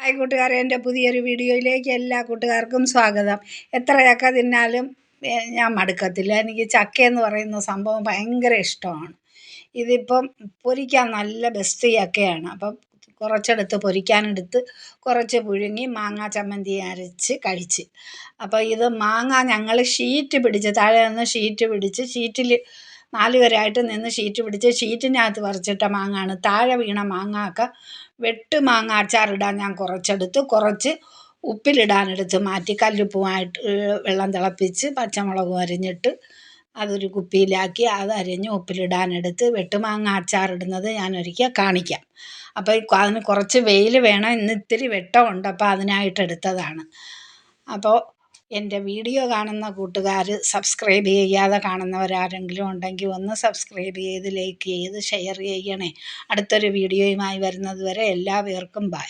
Hi കൂട്ടുകാരെ, എൻ്റെ പുതിയൊരു വീഡിയോയിലേക്ക് എല്ലാ കൂട്ടുകാർക്കും സ്വാഗതം. എത്ര ചക്ക തിന്നാലും ഞാൻ മടുക്കത്തില്ല. എനിക്ക് ചക്കയെന്ന് പറയുന്ന സംഭവം ഭയങ്കര ഇഷ്ടമാണ്. ഇതിപ്പം പൊരിക്കാൻ നല്ല ബെസ്റ്റ് ചക്കയാണ്. അപ്പം കുറച്ചെടുത്ത് പൊരിക്കാനെടുത്ത് കുറച്ച് പുഴുങ്ങി മാങ്ങ ചമ്മന്തി അരച്ച് കഴിച്ച്. അപ്പോൾ ഇത് മാങ്ങ ഞങ്ങൾ ഷീറ്റ് പിടിച്ച് താഴെ നിന്ന് ഷീറ്റ് പിടിച്ച് ഷീറ്റിൽ 4 പേരായിട്ട് നിന്ന് ഷീറ്റ് പിടിച്ച് ഷീറ്റിനകത്ത് പറിച്ചിട്ട മാങ്ങയാണ്. താഴെ വീണ മാങ്ങയൊക്കെ വെട്ട് മാങ്ങ അച്ചാറിടാൻ ഞാൻ കുറച്ചെടുത്ത് കുറച്ച് ഉപ്പിലിടാനെടുത്ത് മാറ്റി കല്ലുപ്പുമായിട്ട് വെള്ളം തിളപ്പിച്ച് പച്ചമുളകും അരിഞ്ഞിട്ട് അതൊരു കുപ്പിയിലാക്കി അത് അരിഞ്ഞ് ഉപ്പിലിടാനെടുത്ത് വെട്ടുമാങ്ങ അച്ചാറിടുന്നത് ഞാൻ ഒരിക്കൽ കാണിക്കാം. അപ്പോൾ അതിന് കുറച്ച് വെയിൽ വേണം. ഇന്ന് ഇത്തിരി വെട്ടമുണ്ട്, അപ്പോൾ അതിനായിട്ട് എടുത്തതാണ്. അപ്പോൾ എൻ്റെ വീഡിയോ കാണുന്ന കൂട്ടുകാർ സബ്സ്ക്രൈബ് ചെയ്യാതെ കാണുന്നവരാരെങ്കിലും ഉണ്ടെങ്കിൽ ഒന്ന് സബ്സ്ക്രൈബ് ചെയ്ത് ലൈക്ക് ചെയ്ത് ഷെയർ ചെയ്യണേ. അടുത്തൊരു വീഡിയോയുമായി വരുന്നത് വരെ എല്ലാവർക്കും ബൈ.